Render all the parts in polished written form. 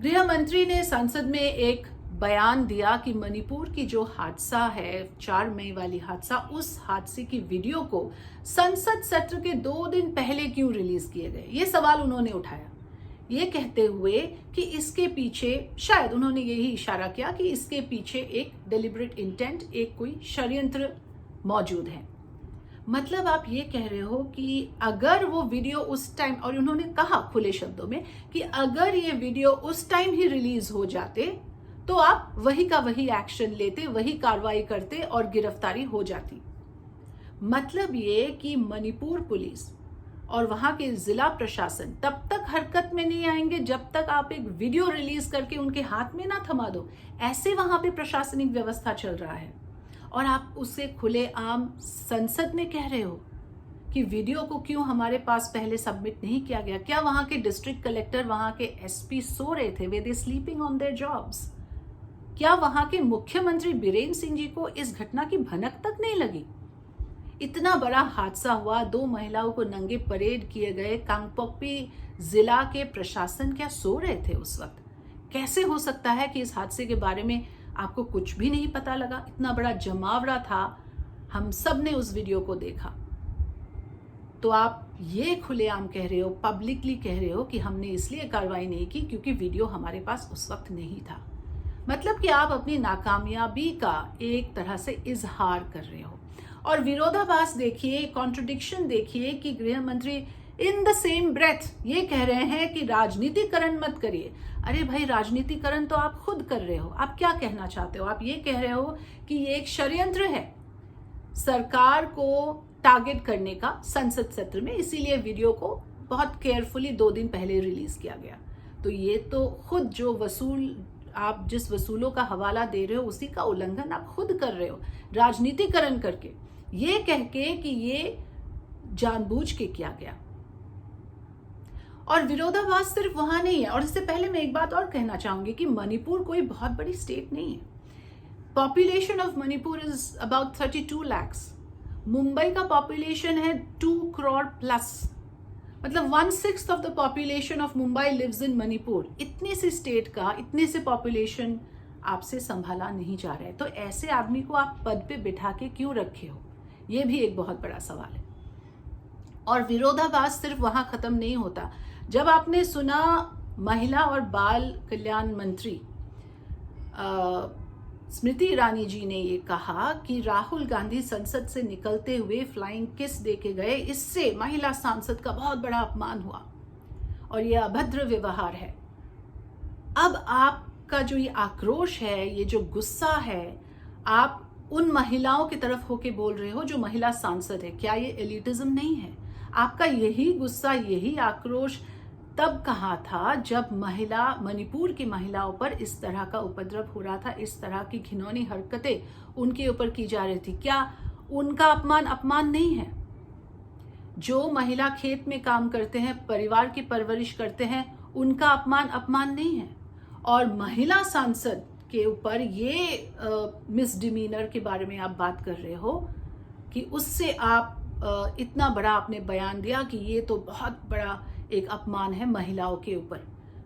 गृह मंत्री ने संसद में एक बयान दिया कि मणिपुर की जो हादसा है 4 मई वाली हादसा, उस हादसे की वीडियो को संसद सत्र के 2 दिन पहले क्यों रिलीज किए गए। ये सवाल उन्होंने उठाया, ये कहते हुए कि इसके पीछे, शायद उन्होंने यही इशारा किया कि इसके पीछे एक डेलिबरेट इंटेंट, एक कोई षड्यंत्र मौजूद है। मतलब आप ये कह रहे हो कि अगर वो वीडियो उस टाइम, और उन्होंने कहा खुले शब्दों में कि अगर ये वीडियो उस टाइम ही रिलीज हो जाते तो आप वही का वही एक्शन लेते, वही कार्रवाई करते और गिरफ्तारी हो जाती। मतलब ये कि मणिपुर पुलिस और वहां के जिला प्रशासन तब तक हरकत में नहीं आएंगे जब तक आप एक वीडियो रिलीज करके उनके हाथ में ना थमा दो। ऐसे वहां पे प्रशासनिक व्यवस्था चल रहा है और आप उससे खुलेआम संसद में कह रहे हो कि वीडियो को क्यों हमारे पास पहले सबमिट नहीं किया गया। क्या वहां के डिस्ट्रिक्ट कलेक्टर, वहां के एसपी सो रहे थे? वे दे स्लीपिंग ऑन देयर जॉब्स? क्या वहां के मुख्यमंत्री बीरेन सिंह जी को इस घटना की भनक तक नहीं लगी? इतना बड़ा हादसा हुआ, 2 महिलाओं को नंगे परेड किए गए, कांगपोकपी जिला के प्रशासन क्या सो रहे थे उस वक्त? कैसे हो सकता है कि इस हादसे के बारे में आपको कुछ भी नहीं पता लगा? इतना बड़ा जमावड़ा था, हम सब ने उस वीडियो को देखा। तो आप ये खुलेआम कह रहे हो, पब्लिकली कह रहे हो कि हमने इसलिए कार्रवाई नहीं की क्योंकि वीडियो हमारे पास उस वक्त नहीं था। मतलब कि आप अपनी नाकामयाबी का एक तरह से इजहार कर रहे हो। और विरोधाभास देखिए, कॉन्ट्रडिक्शन देखिए कि गृह मंत्री इन द सेम ब्रेथ ये कह रहे हैं कि राजनीतिकरण मत करिए। अरे भाई, राजनीतिकरण तो आप खुद कर रहे हो। आप क्या कहना चाहते हो? आप ये कह रहे हो कि ये एक षड्यंत्र है सरकार को टारगेट करने का संसद सत्र में, इसीलिए वीडियो को बहुत केयरफुली 2 दिन पहले रिलीज किया गया। तो ये तो खुद जो आप जिस वसूलों का हवाला दे रहे हो उसी का उल्लंघन आप खुद कर रहे हो, राजनीतिकरण करके, ये कह के कि ये जानबूझ के किया गया। और विरोधाभास सिर्फ वहां नहीं है। और इससे पहले मैं एक बात और कहना चाहूंगी कि मणिपुर कोई बहुत बड़ी स्टेट नहीं है। Population of Manipur is about 32 lakhs। Mumbai का पॉपुलेशन है 2 crore प्लस। मतलब 1/6 of the population of Mumbai lives in Manipur. इतनी सी स्टेट का इतने से पॉपुलेशन आपसे संभाला नहीं जा रहा है, तो ऐसे आदमी को आप पद पे बिठा के क्यों रखे हो? ये भी एक बहुत बड़ा सवाल है। और विरोधाभास सिर्फ वहां खत्म नहीं होता। जब आपने सुना महिला और बाल कल्याण मंत्री स्मृति ईरानी जी ने ये कहा कि राहुल गांधी संसद से निकलते हुए फ्लाइंग किस दे के गए, इससे महिला सांसद का बहुत बड़ा अपमान हुआ और ये अभद्र व्यवहार है। अब आपका जो ये आक्रोश है, ये जो गुस्सा है, आप उन महिलाओं की तरफ होके बोल रहे हो जो महिला सांसद है। क्या ये एलिटिज्म नहीं है? आपका यही गुस्सा, यही आक्रोश तब कहा था जब मणिपुर की महिलाओं पर इस तरह का उपद्रव हो रहा था, इस तरह की घिनौनी हरकतें उनके ऊपर की जा रही थी। क्या उनका अपमान नहीं है? जो महिला खेत में काम करते हैं, परिवार की परवरिश करते हैं, उनका अपमान नहीं है? और महिला सांसद के ऊपर ये मिसडिमीनर के बारे में आप बात कर रहे हो कि उससे आप इतना बड़ा आपने बयान दिया कि ये तो बहुत बड़ा एक अपमान है महिलाओं के ऊपर।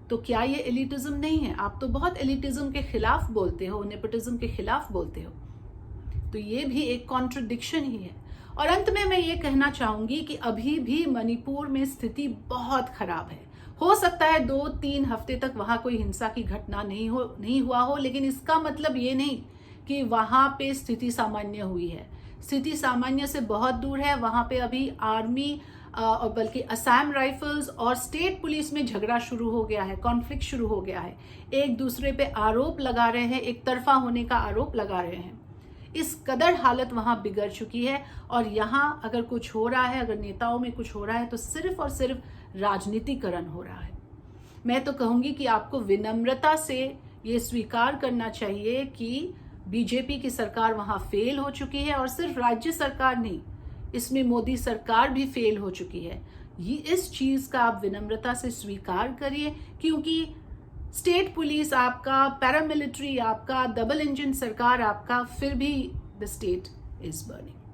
तो क्या ये एलिटिज्म नहीं है? आप तो बहुत एलिटिज्म के खिलाफ बोलते हो, नेपोटिज्म के खिलाफ बोलते हो। तो ये भी एक कॉन्ट्रडिक्शन ही है। और अंत में मैं ये कहना चाहूंगी कि अभी भी मणिपुर में स्थिति बहुत खराब है। हो सकता है 2-3 हफ्ते तक वहां कोई हिंसा की घटना नहीं हुआ हो, लेकिन इसका मतलब ये नहीं कि वहां पे स्थिति सामान्य हुई है। स्थिति सामान्य से बहुत दूर है। वहां पे अभी आर्मी और बल्कि असम राइफल्स और स्टेट पुलिस में झगड़ा शुरू हो गया है, कॉन्फ्लिक्ट शुरू हो गया है। एक दूसरे पे आरोप लगा रहे हैं, एक तरफा होने का आरोप लगा रहे हैं। इस कदर हालत वहां बिगड़ चुकी है। और यहां अगर कुछ हो रहा है, अगर नेताओं में कुछ हो रहा है, तो सिर्फ और सिर्फ राजनीतिकरण हो रहा है। मैं तो कहूंगी कि आपको विनम्रता से ये स्वीकार करना चाहिए कि बीजेपी की सरकार वहां फेल हो चुकी है। और सिर्फ राज्य सरकार नहीं, इसमें मोदी सरकार भी फेल हो चुकी है। ये इस चीज का आप विनम्रता से स्वीकार करिए, क्योंकि स्टेट पुलिस आपका, पैरामिलिट्री आपका, डबल इंजन सरकार आपका, फिर भी द स्टेट इज बर्निंग।